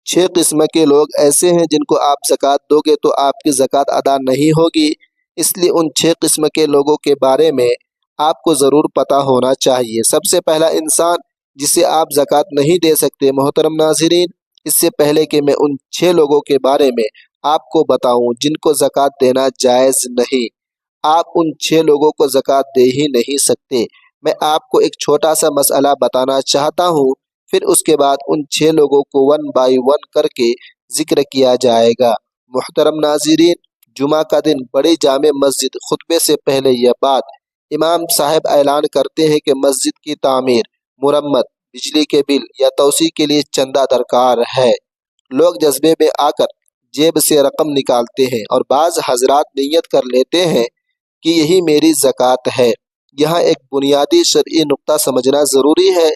6 قسم کے لوگ ایسے ہیں جن کو آپ زکوٰۃ دو گے تو آپ کی زکوٰۃ ادا نہیں ہوگی، اس لیے ان 6 قسم کے لوگوں کے بارے میں آپ کو ضرور پتہ ہونا چاہیے۔ سب سے پہلا انسان جسے آپ زکوٰۃ نہیں دے سکتے۔ محترم ناظرین، اس سے پہلے کہ میں ان 6 لوگوں کے بارے میں آپ کو بتاؤں جن کو زکوٰۃ دینا جائز نہیں، آپ ان 6 لوگوں کو زکوٰۃ دے ہی نہیں سکتے۔ میں آپ کو ایک چھوٹا سا مسئلہ بتانا چاہتا ہوں، پھر اس کے بعد ان 6 لوگوں کو 1 بائی 1 کر کے ذکر کیا جائے گا۔ محترم ناظرین، جمعہ کا دن بڑی جامع مسجد خطبے سے پہلے یہ بات امام صاحب اعلان کرتے ہیں کہ مسجد کی تعمیر، مرمت، بجلی کے بل یا توسیع کے لیے چندہ درکار ہے۔ لوگ جذبے میں آ کر جیب سے رقم نکالتے ہیں اور بعض حضرات نیت کر لیتے ہیں کہ یہی میری زکوٰۃ ہے۔ یہاں ایک بنیادی شرعی نقطہ سمجھنا ضروری ہے۔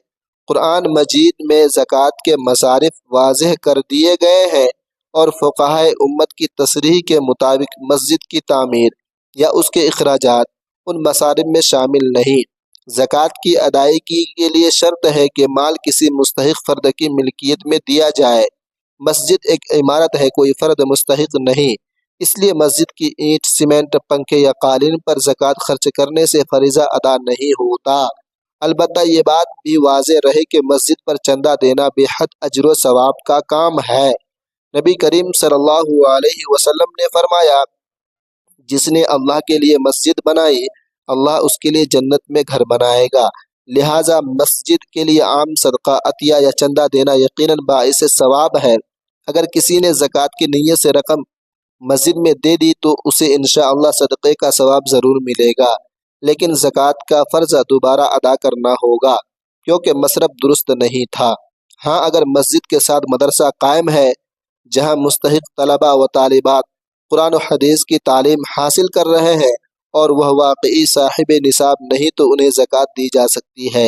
قرآن مجید میں زکوٰۃ کے مصارف واضح کر دیے گئے ہیں اور فقہائے امت کی تصریح کے مطابق مسجد کی تعمیر یا اس کے اخراجات ان مصارف میں شامل نہیں۔ زکوٰۃ کی ادائیگی کے لیے شرط ہے کہ مال کسی مستحق فرد کی ملکیت میں دیا جائے۔ مسجد ایک عمارت ہے، کوئی فرد مستحق نہیں، اس لیے مسجد کی اینٹ، سیمنٹ، پنکھے یا قالین پر زکوٰۃ خرچ کرنے سے فریضہ ادا نہیں ہوتا۔ البتہ یہ بات بھی واضح رہے کہ مسجد پر چندہ دینا بے حد اجر و ثواب کا کام ہے۔ نبی کریم صلی اللہ علیہ وسلم نے فرمایا، جس نے اللہ کے لیے مسجد بنائی، اللہ اس کے لیے جنت میں گھر بنائے گا۔ لہٰذا مسجد کے لیے عام صدقہ، عطیہ یا چندہ دینا یقیناً باعث ثواب ہے۔ اگر کسی نے زکوٰۃ کی نیت سے رقم مسجد میں دے دی تو اسے انشاءاللہ صدقے کا ثواب ضرور ملے گا، لیکن زکوٰۃ کا فرض دوبارہ ادا کرنا ہوگا کیونکہ مصرف درست نہیں تھا۔ ہاں، اگر مسجد کے ساتھ مدرسہ قائم ہے جہاں مستحق طلبہ و طالبات قرآن و حدیث کی تعلیم حاصل کر رہے ہیں اور وہ واقعی صاحب نصاب نہیں تو انہیں زکوٰۃ دی جا سکتی ہے۔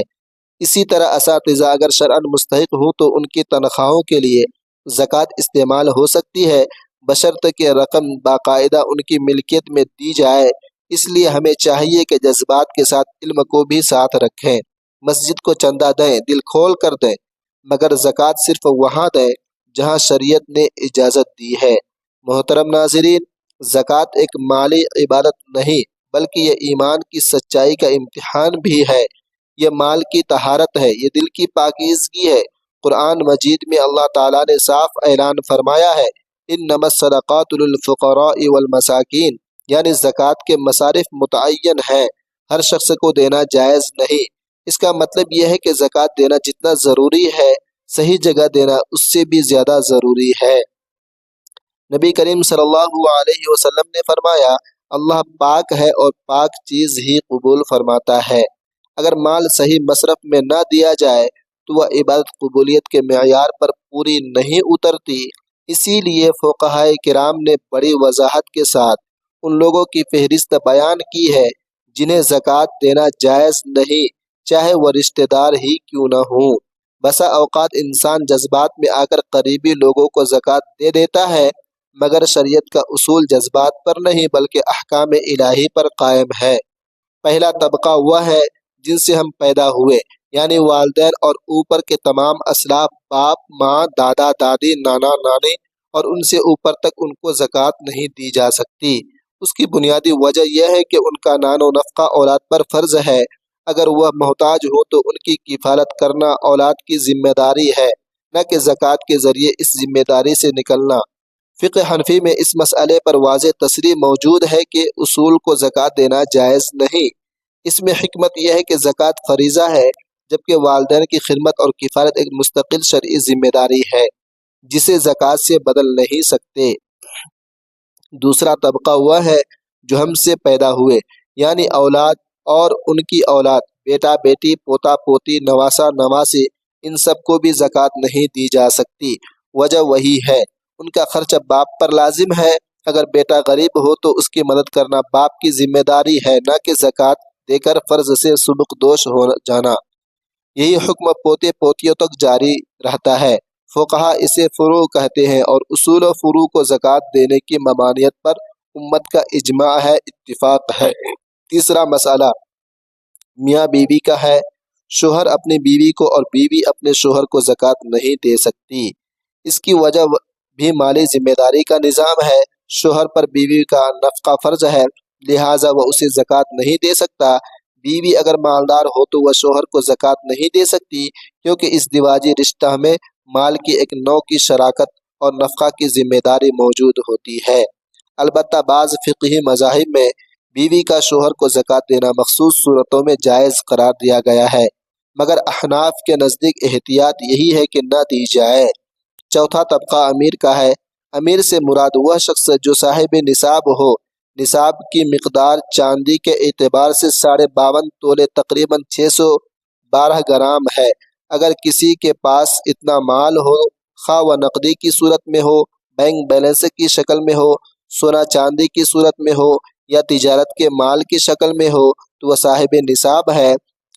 اسی طرح اساتذہ اگر شرعاً مستحق ہوں تو ان کی تنخواہوں کے لیے زکوٰۃ استعمال ہو سکتی ہے، بشرط کہ رقم باقاعدہ ان کی ملکیت میں دی جائے۔ اس لیے ہمیں چاہیے کہ جذبات کے ساتھ علم کو بھی ساتھ رکھیں۔ مسجد کو چندہ دیں، دل کھول کر دیں، مگر زکوٰۃ صرف وہاں دیں جہاں شریعت نے اجازت دی ہے۔ محترم ناظرین، زکوٰۃ ایک مالی عبادت نہیں بلکہ یہ ایمان کی سچائی کا امتحان بھی ہے، یہ مال کی طہارت ہے، یہ دل کی پاکیزگی ہے۔ قرآن مجید میں اللہ تعالیٰ نے صاف اعلان فرمایا ہے، انما الصدقات للفقراء والمساکین، یعنی زکوٰۃ کے مصارف متعین ہیں، ہر شخص کو دینا جائز نہیں۔ اس کا مطلب یہ ہے کہ زکوٰۃ دینا جتنا ضروری ہے، صحیح جگہ دینا اس سے بھی زیادہ ضروری ہے۔ نبی کریم صلی اللہ علیہ وسلم نے فرمایا، اللہ پاک ہے اور پاک چیز ہی قبول فرماتا ہے۔ اگر مال صحیح مصرف میں نہ دیا جائے تو وہ عبادت قبولیت کے معیار پر پوری نہیں اترتی۔ اسی لیے فقہائے کرام نے بڑی وضاحت کے ساتھ ان لوگوں کی فہرست بیان کی ہے جنہیں زکوٰۃ دینا جائز نہیں، چاہے وہ رشتہ دار ہی کیوں نہ ہوں۔ بسا اوقات انسان جذبات میں آ کر قریبی لوگوں کو زکوٰۃ دے دیتا ہے، مگر شریعت کا اصول جذبات پر نہیں بلکہ احکام الہی پر قائم ہے۔ پہلا طبقہ وہ ہے جن سے ہم پیدا ہوئے، یعنی والدین اور اوپر کے تمام اسلاف، باپ، ماں، دادا، دادی، نانا، نانی اور ان سے اوپر تک ان کو زکوٰۃ نہیں دی جا سکتی۔ اس کی بنیادی وجہ یہ ہے کہ ان کا نان و نفقہ اولاد پر فرض ہے۔ اگر وہ محتاج ہو تو ان کی کفالت کرنا اولاد کی ذمہ داری ہے، نہ کہ زکوٰۃ کے ذریعے اس ذمہ داری سے نکلنا۔ فقہ حنفی میں اس مسئلے پر واضح تصریح موجود ہے کہ اصول کو زکوٰۃ دینا جائز نہیں۔ اس میں حکمت یہ ہے کہ زکوٰۃ فریضہ ہے، جبکہ والدین کی خدمت اور کفالت ایک مستقل شرعی ذمہ داری ہے جسے زکوٰۃ سے بدل نہیں سکتے۔ دوسرا طبقہ وہ ہے جو ہم سے پیدا ہوئے، یعنی اولاد اور ان کی اولاد، بیٹا بیٹی، پوتا پوتی، نواسا نواسی، ان سب کو بھی زکوٰۃ نہیں دی جا سکتی۔ وجہ وہی ہے، ان کا خرچ باپ پر لازم ہے۔ اگر بیٹا غریب ہو تو اس کی مدد کرنا باپ کی ذمہ داری ہے، نہ کہ زکوٰۃ دے کر فرض سے سبق دوش ہو جانا۔ یہی حکم پوتے پوتیوں تک جاری رہتا ہے۔ فقہا اسے فروع کہتے ہیں اور اصول و فروع کو زکوٰۃ دینے کی ممانعت پر امت کا اجماع ہے، اتفاق ہے۔ تیسرا مسئلہ میاں بیوی کا ہے۔ شوہر اپنی بیوی کو اور بیوی اپنے شوہر کو زکوٰۃ نہیں دے سکتی۔ اس کی وجہ بھی مالی ذمہ داری کا نظام ہے۔ شوہر پر بیوی کا نفقہ فرض ہے، لہٰذا وہ اسے زکوٰۃ نہیں دے سکتا۔ بیوی اگر مالدار ہو تو وہ شوہر کو زکوٰۃ نہیں دے سکتی، کیونکہ اس ازدواجی رشتہ میں مال کی ایک نوع کی شراکت اور نفقہ کی ذمہ داری موجود ہوتی ہے۔ البتہ بعض فقہی مذاہب میں بیوی کا شوہر کو زکوٰۃ دینا مخصوص صورتوں میں جائز قرار دیا گیا ہے، مگر احناف کے نزدیک احتیاط یہی ہے کہ نہ دی جائے۔ چوتھا طبقہ امیر کا ہے۔ امیر سے مراد وہ شخص جو صاحب نصاب ہو۔ نصاب کی مقدار چاندی کے اعتبار سے 52.5 تولے تقریباً 612 گرام ہے۔ اگر کسی کے پاس اتنا مال ہو، خواہ وہ نقدی کی صورت میں ہو، بینک بیلنس کی شکل میں ہو، سونا چاندی کی صورت میں ہو یا تجارت کے مال کی شکل میں ہو، تو وہ صاحب نصاب ہے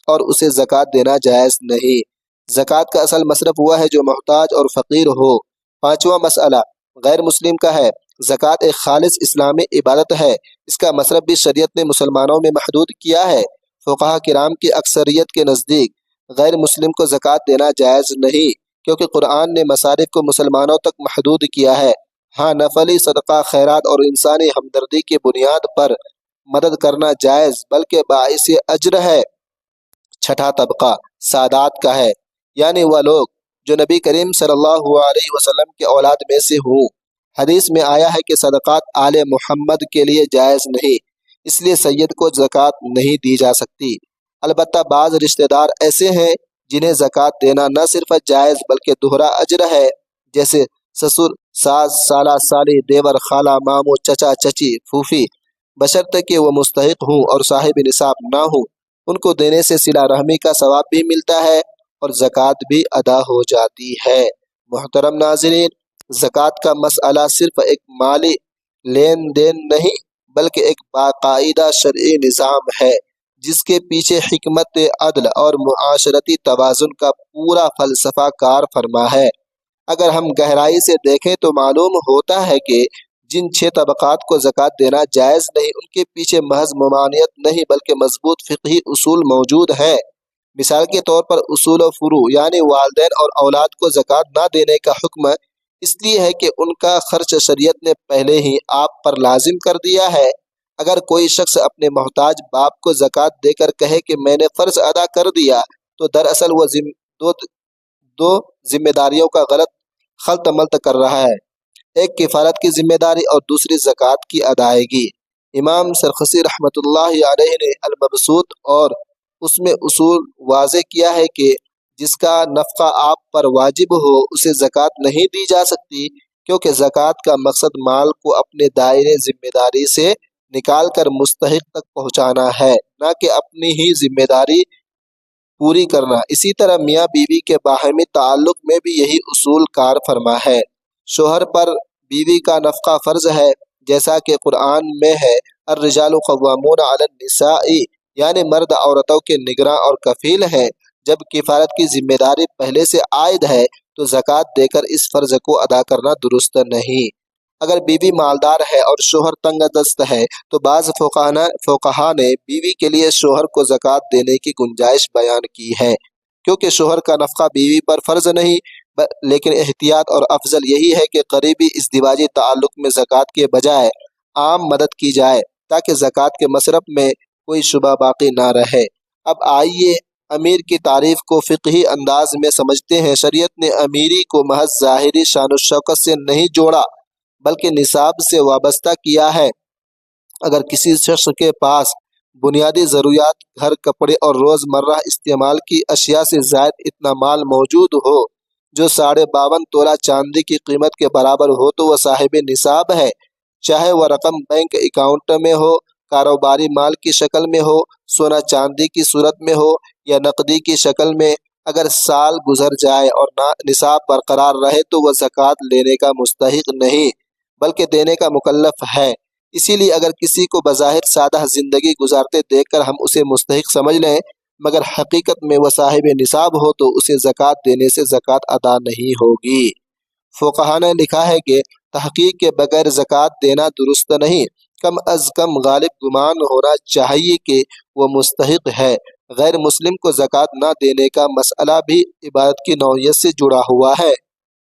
اور اسے زکوٰۃ دینا جائز نہیں۔ زکوٰۃ کا اصل مصرف وہ ہے جو محتاج اور فقیر ہو۔ پانچواں مسئلہ غیر مسلم کا ہے۔ زکوٰۃ ایک خالص اسلامی عبادت ہے، اس کا مصرف بھی شریعت نے مسلمانوں میں محدود کیا ہے۔ فقہاء کرام کی اکثریت کے نزدیک غیر مسلم کو زکوٰۃ دینا جائز نہیں، کیونکہ قرآن نے مصارف کو مسلمانوں تک محدود کیا ہے۔ ہاں، نفلی صدقہ، خیرات اور انسانی ہمدردی کی بنیاد پر مدد کرنا جائز بلکہ باعث اجر ہے۔ چھٹا طبقہ سادات کا ہے، یعنی وہ لوگ جو نبی کریم صلی اللہ علیہ وسلم کے اولاد میں سے ہوں۔ حدیث میں آیا ہے کہ صدقات آل محمد کے لیے جائز نہیں، اس لیے سید کو زکوٰۃ نہیں دی جا سکتی۔ البتہ بعض رشتہ دار ایسے ہیں جنہیں زکوٰۃ دینا نہ صرف جائز بلکہ دوہرا اجر ہے، جیسے سسر، ساس، سالہ، سالی، دیور، خالہ، ماموں، چچا، چچی، پھوپھی، بشرطے کہ وہ مستحق ہوں اور صاحب نصاب نہ ہوں۔ ان کو دینے سے صلہ رحمی کا ثواب بھی ملتا ہے اور زکوٰۃ بھی ادا ہو جاتی ہے۔ محترم ناظرین، زکوٰۃ کا مسئلہ صرف ایک مالی لین دین نہیں بلکہ ایک باقاعدہ شرعی نظام ہے، جس کے پیچھے حکمت عدل اور معاشرتی توازن کا پورا فلسفہ کار فرما ہے۔ اگر ہم گہرائی سے دیکھیں تو معلوم ہوتا ہے کہ جن 6 طبقات کو زکوٰۃ دینا جائز نہیں، ان کے پیچھے محض ممانعت نہیں بلکہ مضبوط فقہی اصول موجود ہیں۔ مثال کے طور پر اصول و فروع، یعنی والدین اور اولاد کو زکوٰۃ نہ دینے کا حکم اس لیے ہے کہ ان کا خرچ شریعت نے پہلے ہی آپ پر لازم کر دیا ہے۔ اگر کوئی شخص اپنے محتاج باپ کو زکوٰۃ دے کر کہے کہ میں نے فرض ادا کر دیا، تو دراصل وہ دو ذمہ داریوں کا غلط خلط ملط کر رہا ہے، ایک کفالت کی ذمہ داری اور دوسری زکوٰۃ کی ادائیگی۔ امام سرخسی رحمۃ اللہ علیہ نے المبسوط اور اس میں اصول واضح کیا ہے کہ جس کا نفقہ آپ پر واجب ہو اسے زکوٰۃ نہیں دی جا سکتی، کیونکہ زکوٰۃ کا مقصد مال کو اپنے دائرے ذمہ داری سے نکال کر مستحق تک پہنچانا ہے، نہ کہ اپنی ہی ذمہ داری پوری کرنا۔ اسی طرح میاں بیوی کے باہمی تعلق میں بھی یہی اصول کار فرما ہے۔ شوہر پر بیوی کا نفقہ فرض ہے، جیسا کہ قرآن میں ہے الرجال قوامون علی النساء، یعنی مرد عورتوں کے نگراں اور کفیل ہیں۔ جب کفالت کی ذمہ داری پہلے سے عائد ہے تو زکوٰۃ دے کر اس فرض کو ادا کرنا درست نہیں۔ اگر بیوی مالدار ہے اور شوہر تنگ دست ہے تو بعض فقہا نے بیوی کے لیے شوہر کو زکوٰۃ دینے کی گنجائش بیان کی ہے، کیونکہ شوہر کا نفقہ بیوی پر فرض نہیں، لیکن احتیاط اور افضل یہی ہے کہ قریبی ازدواجی تعلق میں زکوٰۃ کے بجائے عام مدد کی جائے تاکہ زکوٰۃ کے مصرف میں کوئی شبہ باقی نہ رہے۔ اب آئیے امیر کی تعریف کو فقہی انداز میں سمجھتے ہیں۔ شریعت نے امیری کو محض ظاہری شان و شوکت سے نہیں جوڑا بلکہ نصاب سے وابستہ کیا ہے۔ اگر کسی شخص کے پاس بنیادی ضروریات، گھر، کپڑے اور روزمرہ استعمال کی اشیاء سے زائد اتنا مال موجود ہو جو 52.5 تولہ چاندی کی قیمت کے برابر ہو تو وہ صاحب نصاب ہے، چاہے وہ رقم بینک اکاؤنٹ میں ہو، کاروباری مال کی شکل میں ہو، سونا چاندی کی صورت میں ہو یا نقدی کی شکل میں۔ اگر سال گزر جائے اور نصاب برقرار رہے تو وہ زکوٰۃ لینے کا مستحق نہیں بلکہ دینے کا مکلف ہے۔ اسی لیے اگر کسی کو بظاہر سادہ زندگی گزارتے دیکھ کر ہم اسے مستحق سمجھ لیں، مگر حقیقت میں وہ صاحب نصاب ہو تو اسے زکوٰۃ دینے سے زکوٰۃ ادا نہیں ہوگی۔ فقہا نے لکھا ہے کہ تحقیق کے بغیر زکوٰۃ دینا درست نہیں، کم از کم غالب گمان ہونا چاہیے کہ وہ مستحق ہے۔ غیر مسلم کو زکوٰۃ نہ دینے کا مسئلہ بھی عبادت کی نوعیت سے جڑا ہوا ہے۔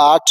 8